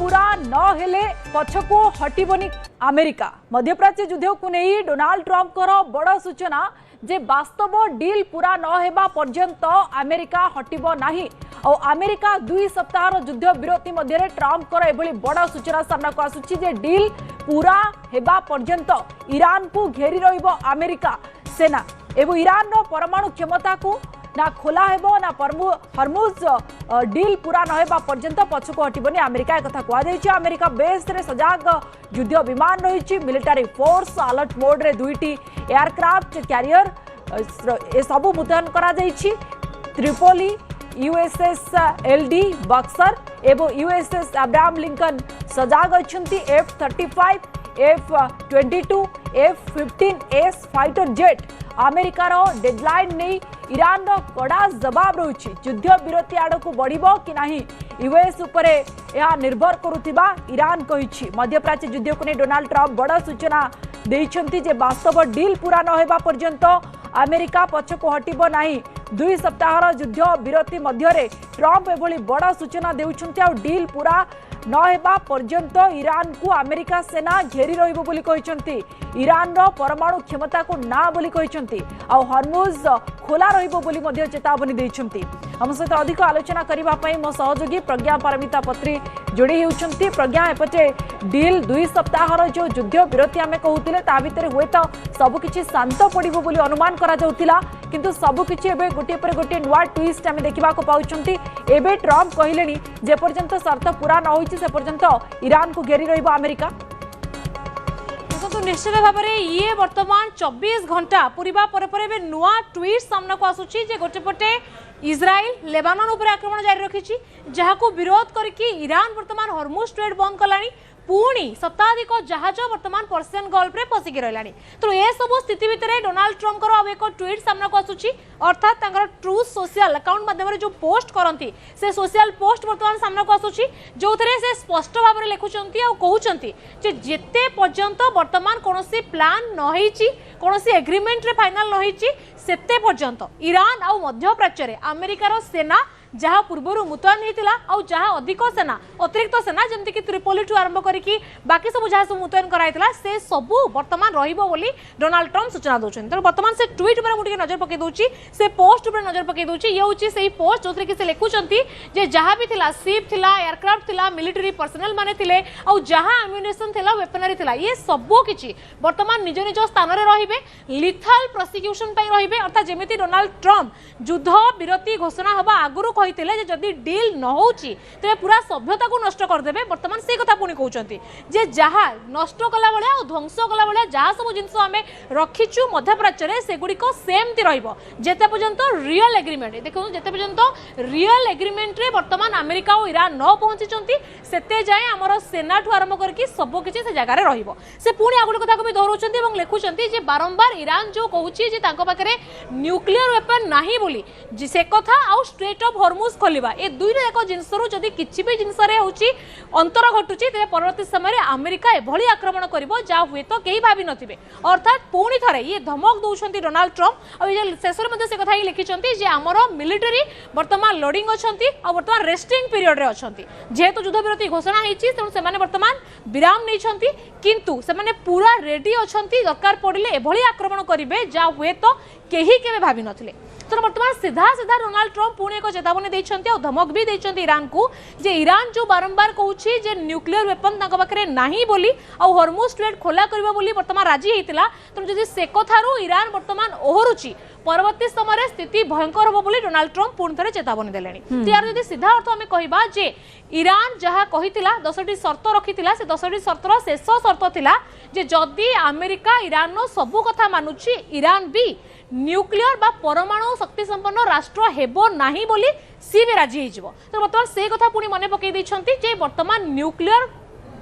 पूरा न हेले पछको हटिबनी अमेरिका। मध्यप्राच्य युद्ध को नहीं डोनाल्ड ट्रंप बड़ सूचना जे वास्तव डील पूरा न हेबा पर्यंत अमेरिका हटिबो नाही। और अमेरिका 2 सप्ताह युद्ध विरति मध्य ट्रंप एभली बड़ सूचना सामना को आसुची जे डील पूरा हेबा पर्यंत ईरान को घेरी रहिबो अमेरिका सेना एवं ईरान रो परमाणु क्षमता को ना खोला हेबो ना हरमुज डील पूरा न हेबा पर्यंत पछको हटिबनी अमेरिका। एक कथा कहै छै अमेरिका बेस रे सजाग युद्ध विमान रही मिलिटारी फोर्स अलर्ट मोड रे 2टी एयरक्राफ्ट कैरियर ए सबु मुतयन करा जाइछि। त्रिपोली यूएसएस एलडी बक्सर एवं यूएसएस अब्राहम लिंकन सजाग अछंती। F-35 F-22 F-15S fighter jet अमेरिकार डेडलाइन नहीं ईरान रो कड़ा जवाब रही युद्ध विरति आड़ को बढ़िबो कि नहीं यूएस उपरे यह निर्भर करुथिबा ईरान कहिछि। मध्यप्राच्य युद्ध को नहीं डोनाल्ड ट्रंप बड़ सूचना देइछंती जे वास्तव डील पूरा न हेबा पर्यंत अमेरिका पछको हटिबो नाही। 2 सप्ताह युद्ध विरति मध्य ट्रंप एभली बड़ सूचना देउछंती और डील पूरा न हेबा पर्यंत ईरान को अमेरिका सेना घेरी रहिबो बोली कहिसंती। ईरान रो परमाणु क्षमता को ना बोली कहिसंती और हरमुज खोला रहिबो बोली मध्य चेतावनी दैछंती। हम सहित अधिक आलोचना करिबा पई मो सहयोगी प्रज्ञा पारमिता पत्री जोड़ी होउछंती। प्रज्ञा एपटे डील 2 सप्ताह जो युद्ध विरति आमे कहउतिले ता भितर होय तो सब किछि शांत पड़िबो बोली अनुमान करा जाउतिला किंतु सब किछि एबे गोटे पर गोटे नुआ ट्विस्ट आमे देखिबा को पाउछंती। एबे ट्रंप कहिलेनी जे पर्यंत शर्त पूरा न होइछि से पर्यंत ईरान को घेरी रहिबो अमेरिका। तो निश्चित भाव में ये वर्तमान 24 घंटा पूरा पर नुआ ट्वीट सामना को आसुची जे गोटे पटे इजराइल लेबानन उपर आक्रमण जारी रखी जहां विरोध करके ईरान वर्तमान हरमुज स्ट्रेट बंद कलानी पुणी शताधिक जहाज वर्तमान पर्सियन गल्फ रे फसिकी रहा। तो ये सब स्थिति भितर डोनाल्ड ट्रंप अब एक ट्वीट सामना को आसुची अर्थात ट्रूथ सोशल अकाउंट माध्यम जो पोस्ट करती से सोशल पोस्ट वर्तमान सामना को आसुची जो से स्पष्ट भाव में लिखुंट और कहते जेते पर्यंत वर्तमान कौन प्लान नही कौन एग्रीमेंट रे फाइनल नही सेते पर्यंत ईरान और मध्यप्राच्य अमेरिकार सेना जहाँ पूर्व मुतयन होता और जहाँ अधिक सेना अतिरिक्त सेना जमती कि त्रिपोली ठू आरंभ करके बाकी सब जहाँ सब मुतयन कराइला से सबू वर्तमान रहिबो बोली डोनाल्ड ट्रंप सूचना दौरान। तेणु वर्तमान से ट्वीट पर मुझे नजर पकई दूसरी से पोस्ट पर नजर पकई दूसरी ये हूँ से पोस्ट जो कि लिखुंट जहाँ भी थिला शिप थिला एयरक्राफ्ट थिला मिलिटरी पर्सनल माने थिले और जहाँ एम्युनिशन थिला वेपनरी थिला ये सबू किछि वर्तमान निज निज स्थान में रहिबे लिथल प्रोसिक्यूशन पई रहिबे अर्थात जेमिति डोनाल्ड ट्रंप युद्ध विरति घोषणा हवा आगुरु कहिथिले जदि डील न होउची तबे पूरा सभ्यता को नष्ट कर देबे। वर्तमान से कथा पुणी कहउचंती जे जहा नष्ट कला बेले और ध्वंस कला बेले जहा सब जिंस आमे रखिचु मध्यप्राच्य रे सेगुडिको सेमति रहइबो जेते पर्यंत रियल एग्रीमेंट देखो जेते पर्यंत रियल एग्रीमेंट रे वर्तमान अमेरिका और ईरान न पहुंचीचंती सेते जाय हमर सेना ठु आरंभ करके सब किछि से जगह रे रहिबो। से पुणी आगुड कथा को भी दोहराउचंती एवं लिखुचंती जे बारंबार ईरान जो कहउची जे तांको पाखरे न्यूक्लियर वेपन नाही बोली जे से कथा और स्ट्रेट ऑफ हॉर्मुज खोलिबा ए दुईर एक जिनसरु जदि किछि भी जिनस रे होची अंतर घटुची तेरे परवर्ती समय अमेरिका एभली आक्रमण करिवो जा हुए तो केही भाबी नथिबे। अर्थात पुणी थरे ये धमक दउछंती डोनाल्ड ट्रंप और ये शेषर मध्ये से कथा ही लिखिचंती जे हमरो मिलिटरी वर्तमान लोडिंग अछंती और वर्तमान रेस्टिंग पीरियड रे अछंती जेहेतु युद्ध विरति घोषणा हेची तेणु से वर्तमान विराम नैछंती किंतु से पूरा रेडी अछंती दरकार पड़िले एभली आक्रमण करिवे जा हुए तो केही केबे भाबी नथिले। तो वर्तमान सीधा सीधा डोनाल्ड ट्रंप पुणे एक चेतावनी देइछंती और धमक भी देइछंती ईरान को जे ईरान जो बारंबार कहउछि जे न्यूक्लियर वेपन तांको पाखरे नाही बोली और हॉर्मुज स्ट्रेट खोला करबा बोली वर्तमान राजी हेतिला। तो जदि से कथारु ईरान वर्तमान ओहरुछि परवर्ती समय स्थिति भयंकर हो बोली डोनाल्ड ट्रंप पुणी थरे चेतावनी देलेनी। यार जदि सीधा अर्थ आमे कहिबा जे ईरान जहा कहितिला 10टी शर्त रखितिला से 10टी शर्तर शेष शर्त थिला जे जदि अमेरिका ईरान नो सबु कथा मानुछि ईरान भी न्यूक्लियर बा परमाणु शक्ति संपन्न राष्ट्र हेबो नाही बोली सी भी राजी हेजिवो। तो वर्तमान से कथा पुणी मने पकई दैछंती जे वर्तमान न्यूक्लियर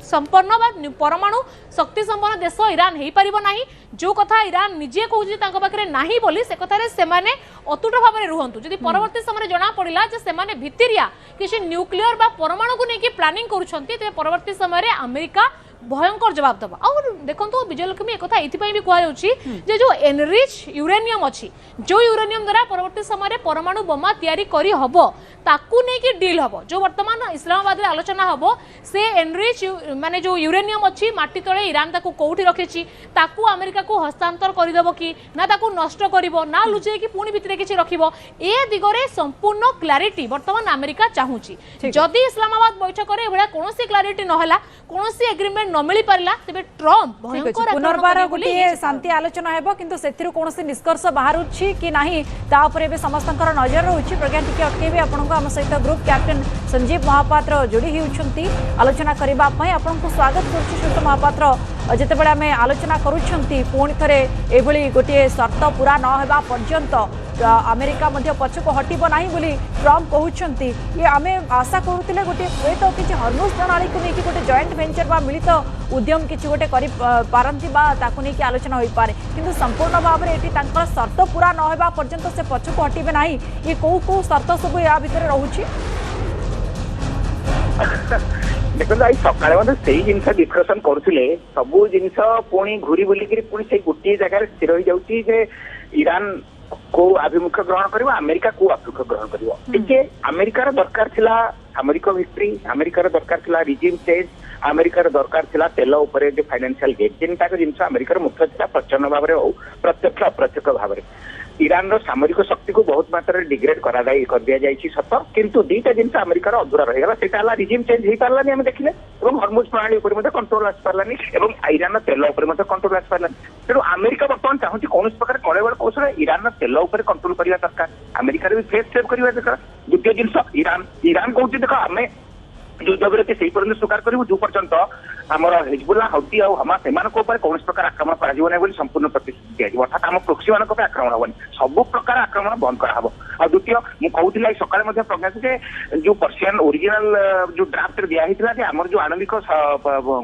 संपन्न बा परमाणु शक्ति संपन्न देश ईरान हेई परिबो नाही जो कथा ईरान निजे कहउछि तांको पाखरे नाही बोली से कथारे सेमाने अतुट भाव में रुहंतु जदि परवर्ती समय जना पड़िला जे सेमाने भितिरिया किछि न्यूक्लियर बा परमाणु को नेकी प्लानिंग करूछंती ते परवर्ती समय रे अमेरिका भयंकर जवाब दबा। और देखो विजयलक्ष्मी एक ये भी कहुच्छी जो एनरिच यूरेनियम अच्छी जो यूरेनियम द्वारा परवर्ती समय परमाणु बोमा तैयारी करी हबो ताकू नहीं कि डील हबो जो वर्तमान इस्लामाबाद रे आलोचना हबो से एनरिच माने जो यूरेनियम अच्छी माटी तले ईरान ताकू कोठी रखिछि ताकू अमेरिका को हस्तांतर करदेबो कि ना ताकू नष्ट करिवो ना लुचे कि पुणी भितरे किछि रखिवो ए दिगरे संपूर्ण क्लैरिटी वर्तमान अमेरिका चाहूची। जदि इस्लामाबाद बैठक रे एभला कोनोसी क्लैरिटी नहला कोनोसी एग्रीमेंट न मिली पारला तबे ट्रम्प भयंकर पुनर्बार गोटे शांति आलोचना हेबो किंतु सेथिरु कोनोसी निष्कर्ष बाहरुछि कि नाही ता उपरे बे समस्तंकर नजर रहउछि। प्रज्ञा टिके अटकेबे आपनको हम सहित ग्रुप कैप्टन संजीव महापात्र जोड़ी होउछंती आलोचना करबा पई आपनको स्वागत करछि। श्रीयुत महापात्र जेतेबेले आमे आलोचना करूछंती पुणी थरे एभली गोटे शर्त पूरा न हेबा पर्यंत अमेरिका मध्य पछको हटिबो नाही बोली ट्रम्प कहउछंती ये आमे आशा करूतिले गोटे हुएत किछि हर्मुज प्रणाली को नेकी गोटे जॉइंट वेंचर बा मिलित उद्यम किछि गोटे करि पारंती बा ताकू नेकी आलोचना होई पारे किंतु संपूर्ण भाव रे एटी तांकर शर्त पूरा न हेबा पर्यंत से पछको हटिबे नाही ये को शर्त सब या भितर रहउछि। देखो आई सकाळे मते सेही जिनस डिस्कशन करूथिले सबु जिनस पुणी घुरी बुली करी पुणी से गोटे जगह स्थिर हो जाउची जे ईरान को अभिमुख ग्रहण करिवो अमेरिका को अभिमुख ग्रहण करिवो ठीक अमेरिकार दरकार थिला सामरिक विक्ट्री अमेरिकार दरकार थिला रिजिम चेंज अमेरिकार दरकार थिला तेल उपरे जे फाइनेंशियल गेट जिनटा जिनस अमेरिकार मुख्य थिला प्रचंड भाव रे प्रत्यक्ष अप्रत्यक्ष भाव रे ईरान सामरिक शक्ति को बहुत मात्रा डिग्रेड कर दिया जाइए सत किंतु दुईटा जिन अमेरिकार अधूरा रहीगला सेटा रिजिम चेंज हो पारानी आम देखिले हर्मुज प्रणाली उपर कंट्रोल आस पारानी ईरान तेल उपर कंट्रोल आस पारानी तेणु अमेरिका बर्तमान चाहूँ कौन प्रकार कड़े कौशल ईरान तेल उपर कंट्रोल करने दरकार अमेरिकार भी फेस सेव करने दरकार द्वितीय जिन ईरान कहूँ देख आम युद्धविरति से पर्यंत स्वीकार करूँ जो पर्यंत आमर हिजबुल्ला हौती और हमास एमान कौन प्रकार आक्रमण कर संपूर्ण प्रतिश्रुति दिया अर्थात आम प्रोक्सी मान आक्रमण हेनी सब प्रकार आक्रमण बंद कराब और द्वितीय मुझे सकाଳେ प्रज्ञा जे जो पर्सियन ओरिजिनल जो ड्राफ्ट दिखाई आमर जो आणविक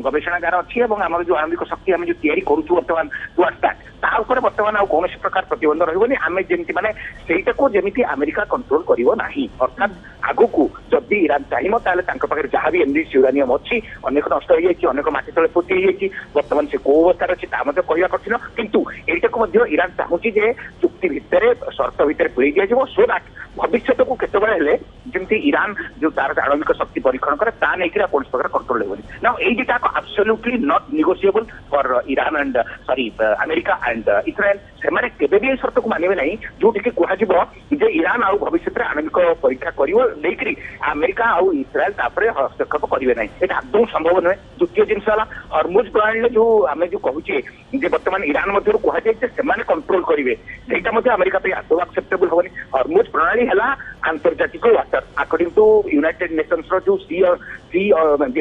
गवेषणागार अच्छी आमर जो आणविक शक्ति आम जो तैयारी करूँ बर्तमान टुवर्ड्स बर्तमान आउ कौन प्रकार प्रतिबंध रही आम जमी माने सेटा को जमी अमेरिका कंट्रोल करिवो नाही अर्थात आगु को जदि ईरान चाहिए ताले जहाँ भी एनरिच यूरानियम अच्छी अनेक नष्ट हो जाए अनेक माटी तले पोती जाइए बर्तमान से कौ अवस्था अच्छी कहवा कठिन किंतु एटा को ईरान चाहूँगी जे चुक्ति भितर शर्त भितर पूरी दिया सो दैट भविष्य को केतबेले जमी ईरान जो तार आणविक शक्ति परीक्षण करे ता नहीं कौन प्रकार कंट्रोल होनी ना ये absolutely not negotiable for Iran and sorry America and Israel से भी शर्त को मानवे ना जो कह ईरान आउ भविष्य में आणविक परीक्षा कर अमेरिका आउ इस्राएल तापर हस्तक्षेप करेंगे ना ये आदौ संभव नुहे। द्वितीय जिनस हर्मुज प्रणाली जो आम जो कहूचे बर्तमान ईरान मध्य कहुए कंट्रोल करेंगे से अमेरिका आदौ एक्सेप्टेबल हेनी हर्मुज प्रणाली है आंतर्जातिक water according to United Nations जो sea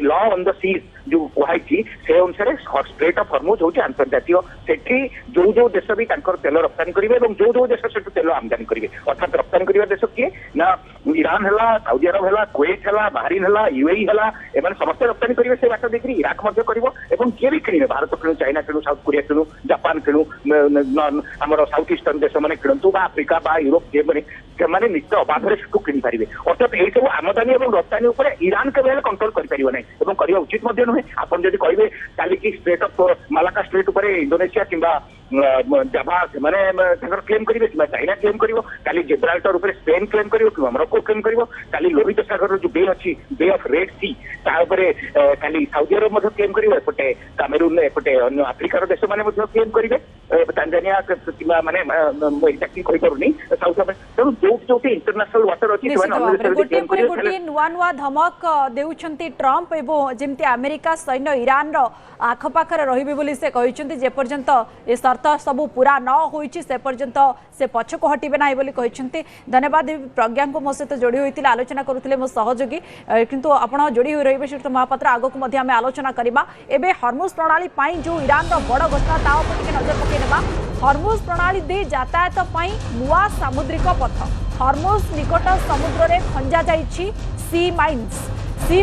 law on the seas जो कहुई से अनुसार स्ट्रेट ऑफ हर्मुज हूँ आंतर्जातीय सेठी जो जो देश भी तेल रप्तानी करेंगे जो जो देश से तेल आमदानी करेंगे अर्थात रप्तानी कर देश किए ना ईरान है सऊदी अरब है कुवैत है बाहरीन है यूएई है एम समस्त रप्तानी करेंगे से बाट देखिए इराक किए भी किणे भारत किणु चाइना किणु साउथ कोरिया किणु जापान किणु आमर साउथ ईस्टर्न देश मैंने किणु आफ्रिका यूरोप से नित्य अबाधे किणी पारे अर्थात यही सब आमदानी और रप्तानी ईरान के कंट्रोल कर ना करवा उचित नुहे आप जब कहे काली स्ट्रेट ऑफ मालाका स्ट्रेट उपर इंडोनेशिया किंबा जाभा से क्लेम करेंगे कि चाइना क्लेम कर जिब्राल्टर उपर स्पेन क्लेम कर मोरक्को क्लेम कर लोहित सागर जो बे अच्छी बे ऑफ रेड सी काली साउदी अरब क्लेम करेंगे एपटे कामेरून एपटे अन्य आफ्रिकार देश मैंने क्लेम करेंगे तांजानिया माने एक्जाक्टली कहि पारुनी साउथ अफ्रीका तेणु जो इंटरनेशनल वाटर अच्छी नुआ नुआ धमक देउछंती ट्रम्प एवं जेमती अमेरिका सैन्य ईरान रो आखपाखर रहिबे बोली से कहिसंती जे पर्यंत ए शर्त सबू पूरा न होइछि से पर्यंत से पछको हटिबे नाही बोली कहिसंती। धन्यवाद प्रज्ञा को मो सहित जोड़ी होइतिला आलोचना करुथिले मो सहयोगी किंतु आपण जोड़ी होई रहिबे श्रीयुत महापात्र आगो को मध्ये आमे आलोचना करिबा। एबे हर्मुज प्रणाली पाई जो ईरान रो बड़ घटना ता ऊपर टिके नजर पकेनेबा। हर्मुज प्रणाली दे यातायात पाई नुआ सामुद्रिक पथ हर्मुज निकट समुद्र रे खंजा जाइछि सी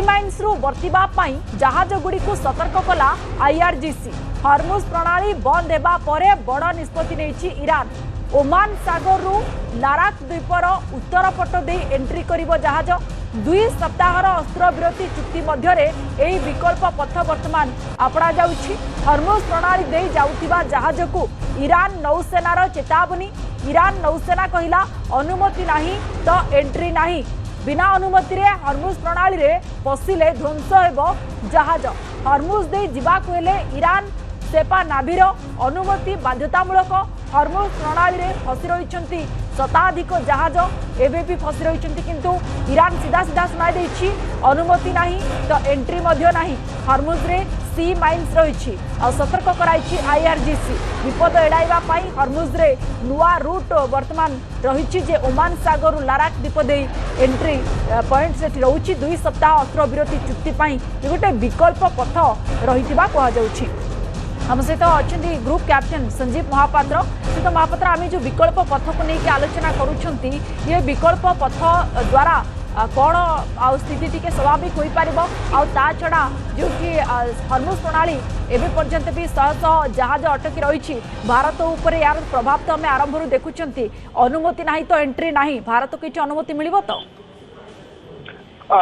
माइन्स रु वर्तिबा पाई जहाज गुडी को सतर्क कला आईआरजीसी। हर्मुज प्रणाली बंद हेबा परे बड़ निष्पत्ति नेछि ईरान। ओमान सागर रु लाराक द्वीपर उत्तर पट दे एंट्री करिवो जहाज दुई सप्ताहर अस्त्रविरति चुक्ति मध्यरे एही विकल्प पथ वर्तमान अपना जाउछि। हर्मुज प्रणाली दे जाउथिबा जहाज को ईरान नौसेनार चेतावनी। ईरान नौसेना कहिला अनुमति नाही तो एंट्री नाही। बिना अनुमति रे हर्मुज प्रणाली रे पसिले ध्वंस हेबो जहाज। हर्मुज दे जिबाकु हेले ईरान सेपा नाभिर अनुमति बाध्यतामूलक। हर्मुज प्रणाली रे फसी रहिछंती शताधिक जहाज एबे भी फसी रहिछंती किंतु ईरान सीधा सीधा सुनाई देछि अनुमति नाही तो एंट्री मध्य नाही। हर्मुज रे सी माइन्स रही और सतर्क कराई आईआरजीसी विपद एड़ाइबा पाई हर्मुज रे नुआ रूट वर्तमान रही जे ओमान सागर लाराक द्वीप दे एंट्री पॉइंट से रही। 2 सप्ताह अस्त्रविरति चुक्ति पाई गोटे विकल्प पथ रही कहुच्छी। हम सहित अच्छा ग्रुप कैप्टेन संजीव महापात्र। सहित महापात्र आम जो विकल्प पथ को लेकिन आलोचना करुँच ये विकल्प पथ द्वारा कौन आ स्थिति टी स्वाभाविक हो पार छड़ा जो कि हर्मुज प्रणाली एवं पर्यंत भी शह शह जहाज अटकी रही। भारत उपर यार प्रभाव तो आम आरंभ देखुं अनुमति ना तो एंट्री ना भारत को किसी अनुमति मिल तो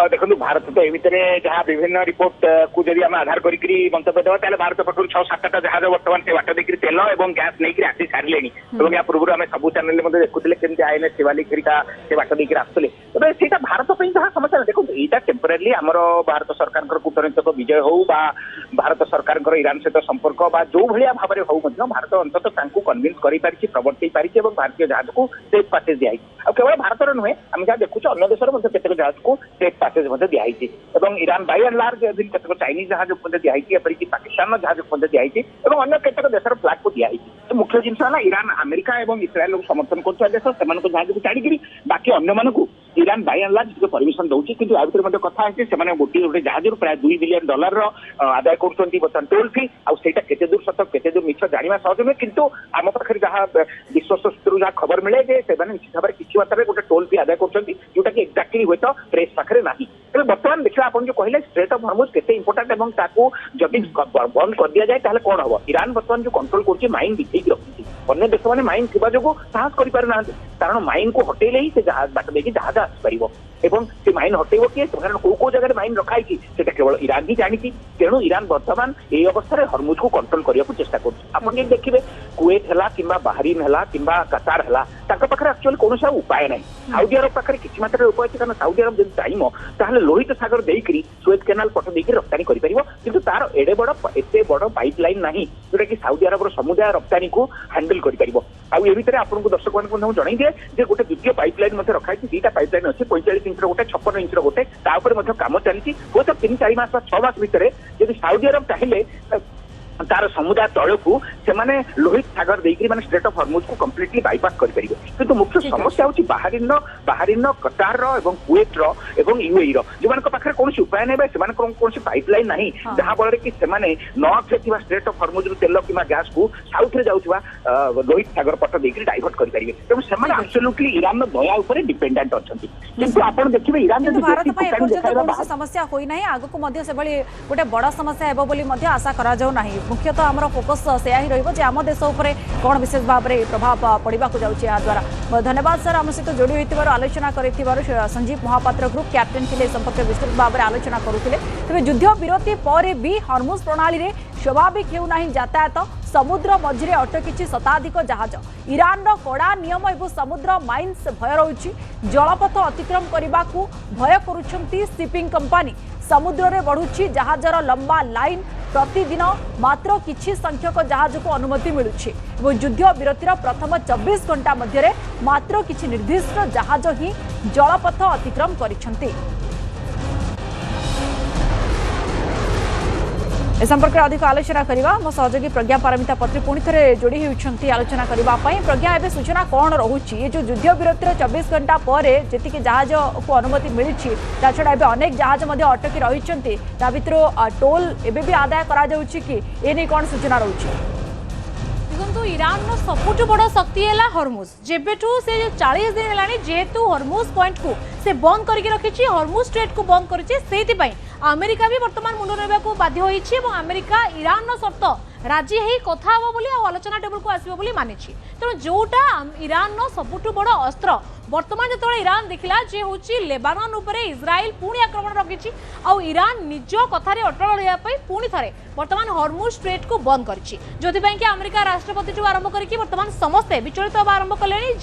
देखो भारत तो ये जहाँ विभिन्न रिपोर्ट को जब आम आधार करी मंतव्य देवा भारत पक्ष 6-7टा जहाज बर्तमान से बाट देखिए तेल और गैस नहीं आसी सारे या पूर्व आम सब चैनल देखुले केमती आईएनएस शिवालिक से बाट देखिए आसुले तेज से भारत जहाँ समस्या देखो यहाँ टेम्परारी आमर भारत सरकार कूटनीतिक विजय हो भारत सरकार ईरान सहित संपर्क जो भाया भाव में हो भारत अंततः कन्विन्स कर प्रवर्तई पारी भारतीय जहाज को सेफ पासेज दिखाई केवल भारत नुहे आम जहाँ देखुचे अन्य देश केतक जहाज को सेफ पासेज दिखाई ईरान बाय एंड लार्ज केतक चाइनीज जहाज दिखाई एपरिक पाकिस्तान जहाज दिखाई और अन्य केतक देशर फ्लैग को दिखाई। तो मुख्य जिनस है ईरान अमेरिका और इस्राएल को समर्थन कर देश से जहाज को छाड़ी बाकी अन्य Iran by and large permission दूसरी कि कथा है गोटे गोटे जहाज प्राय $2 बिलियन आदाय कर टोल फी आईटा केते दूर सत केते दूर मिछ जाना सहज नुहे किंतु आम पाखे जहाँ विश्वस्त सूत्र जहाँ खबर मिले निश्चित भाव में किसी मात्रा गोटे टोल फी आदाय कर जोटा कि एक्जाक्टली हुए तो प्रेस पाखे ना तेज बर्तमान देखा आप जो कहले स्ट्रेट ऑफ हर्मुज केते इंपोर्टेंट और जदि बंद कर दि जाए ताहले कौन हम ईरान बर्तमान जो कंट्रोल कर माइन बिछे रखी अन्य देश मैंने माइन थी जो साहस कर कारण माइन को हटेले ही बाट देखिए जहाज आसपार एवं से माइन हटेब किए कारण कौ जगह माइन रखाई केवल ईरान ही जानी तेणु ईरान बर्तमान ये अवस्था हर्मुज को कंट्रोल करने को चेष्टा कर देखिए कुवेत है कि बाहरीन है कि कतार है पाखे एक्चुअली कौन उपाय ना साउदी अरब पाखे किसी मात्रा उपाय कारण साउदी अरब जब चाहिए लोहित सागर देकर सुएज केनाल पट देकर रप्तानी कर तार एडे बड़ एत बड़ पाइपलाइन ना जोटा कि साउदी अरब समुदाय रप्तानी को हैंडल कर आपको दर्शक मान जन दिए गोटे द्वितीय पाइपलाइन रखाई 2टा पाइपलाइन अच्छे 45 इंच गोटे 56 इंच गोटे कम चली हूँ 3-4 मास 6 मास भितर जब साउदी अरब चाहिए तार समुदाय तल को से लोहित सागर देकर स्ट्रेट ऑफ हर्मुज को कम्प्लीटली बाईपास करेंगे किंतु मुख्य समस्या हूँ बाहरीन कतार कुवेत यूएई जो पाखे कौन उपाय नहीं कौन पाइपलाइन ना जहाँ फल कि नॉर्थ स्ट्रेट ऑफ हर्मुज तेल कि गैस को साउथ में जाऊा लोहित सागर पट देकर डाइवर्ट करेंगे तेणु से आब्सोल्युटली ईरान दया उपर डिपेंडेंट अच्छा किंतु आप देखिए ईरान समस्या होना आगक गोटे बड़ समस्या होगा आशा करा मुख्यतः आम फोकस से ही रही आम देश उपर कौन विशेष भाव में प्रभाव पड़ा द्वारा। धन्यवाद सर आम सहित जोड़ी होती आलोचना कर संजीव महापात्र ग्रुप कैप्टेन थे संपर्क विस्तृत भाव में आलोचना करुले। तेज युद्ध विरति पर भी हर्मुज प्रणाली में स्वाभाविक होना यातायात समुद्र मझिरे अटकी शताधिक जहाज ईरान कड़ा नियम और समुद्र माइन्स भय रही जलपथ अतिक्रम करने को भय करुछंती शिपिंग कंपनी समुद्र में बढ़ुची जहाजर लंबा लाइन प्रतिदिन मात्र किछि संख्यक जहाज को अनुमति मिलुछि युद्ध विरतिर प्रथम 24 घंटा मध्य मात्र किछि निर्दिष्ट जहाज ही जलपथ अतिक्रम करिसेंति। ए संपर्क में अधिक आलोचना करवा मो सहयोगी प्रज्ञा पारमिता पत्री पुणी थे जोड़ी होती आलोचना करने प्रज्ञा एवं सूचना कौन रोचे ये जो युद्ध विरतिर 24 घंटा पर जी जहाज को अनुमति मिली छड़ा एवं अनेक जहाज अटकी रही भर टोल एवं भी आदाय कर कौन सूचना रोचे देखो ईरान सबुठ बड़ शक्ति है हर्मुज जेबेठू से 40 दिन है जेहेतु हर्मुज पॉइंट को से बंद करके रखी हर्मुज स्ट्रेट को बंद कर अमेरिका भी वर्तमान मुंड ना बाध्य होती अमेरिका ईरान शर्त राजी है कथा हम बोली आलोचना टेबल को आसो बोली मानी तेणु जोटा ईरान सबुठ बड़ अस्त्र बर्तमान जो ईरान देखला जे हूँ लेबानन उपरे इज्राइल पुणी आक्रमण रखी ईरान निज कथार अटल रहा पुणी थे बर्तमान हॉर्मुज स्ट्रेट को बंद करी कि अमेरिका राष्ट्रपति जो आरंभ करके बर्तमान समस्ते विचलित होगा आरंभ कले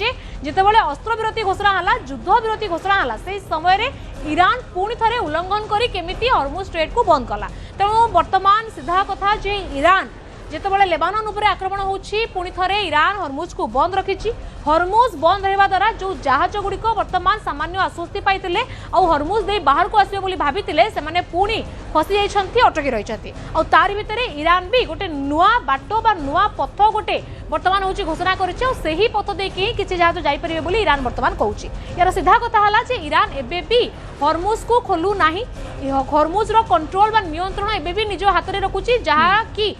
जितेबाला अस्त्र विरति घोषणा है युद्ध विरति घोषणा है से समय ईरान पुणी थे उल्लंघन करी हॉर्मुज स्ट्रेट को बंद कला तेणु बर्तमान सीधा कथा जे ईरान जितेबाला लेबानन उपरे आक्रमण होछि पुणी थरे ईरान हॉर्मुज को बंद रखिछि हॉर्मुज बंद रहबा द्वारा जो जहाज गुड़िक बर्तमान सामान्य आश्वस्ति पाइतिले आ हॉर्मुज दे बाहर को आसिबे बोली भाबितिले से माने पुणी फसी जाइछन्ती अटकी रहिछन्ती आ तारि भितरे ईरान भी गोटे नुआ बाटो बा नुआ पथ गोटे बर्तमान होछि घोषणा करिछि आ सेही पथ देकी किछि जहाज जाई परिबे बोली ईरान बर्तमान कहूछि यार सीधा कथा हला जे ईरान एबे भी हॉर्मुज को खोलु नाही हॉर्मुज रो कंट्रोल बा नियंत्रण एबे भी निज हाथ रे रखुछि जहा कि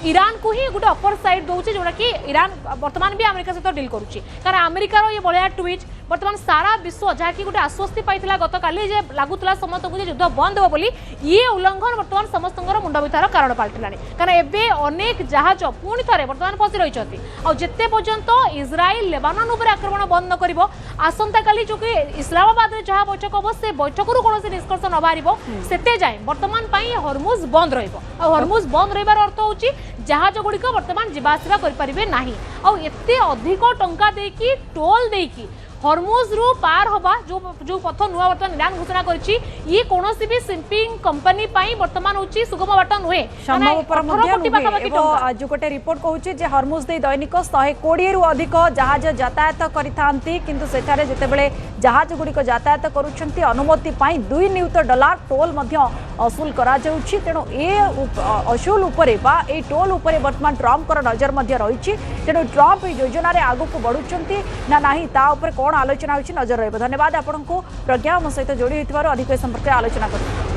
ईरान को ही गोटे अपर साइड दौचे जोटा कि ईरान बर्तमान भी अमेरिका सहित डील करुच्ची कारण अमेरिकार ये बलिया ट्वीट बर्तमान सारा विश्व जहाँकि गोटे आश्वस्ति पाइला गत काली जे लागुला समस्त को युद्ध बंद हो बोली ये उल्लंघन बर्तमान समस्त मुंड व्यथार कारण पलटिला कारण एबे अनेक जहाज पुणी थे बर्तमान फसी रही जिते पर्यंत इज्राइल लेबानन उपर आक्रमण बंद न करिवो आसंता काली जो कि इस्लामाबाद रे जहाँ बैठक हम से बैठक कौन निष्कर्ष न बाहर सेते जाए बर्तमान हॉर्मुज बंद रॉर्मुज बंद रही अर्थ होची जहाज गुड़िक बर्तमान जीवासवा करते अधिक टंका देकी टोल देकी हॉर्मुज रु पार होबा जो पथ नुआ बर्तमान ईरान घोषणा करछि ये कोनोसी भी शिपिंग कंपनी पाई बर्तमान होछि सुगम बाट नुहे संभवपर जो गोटे रिपोर्ट कहूछि जे हॉर्मुज दे दैनिक 120 रु अधिक जहाज यातायात करिथांती किंतु सेठारे जेतेबेले जहाज गुड़िक यातायात करूछंती अनुमति पाई $2 नियुत टोल मध्य असूल करा जाउछि तेणु ए असूल उपरे बा ए टोल उपरे बर्तमान ट्रम्प कर नजर मध्य रहिछि तेणु ट्रम्प योजना रे आगु को बढ़ुछंती ना नाही ता ऊपर कोन आलोचना होछि नजर रहबो धन्यवाद आपनको प्रज्ञा मो सहित जोड़ी होइतबार अधिक संपर्क आलोचना करू।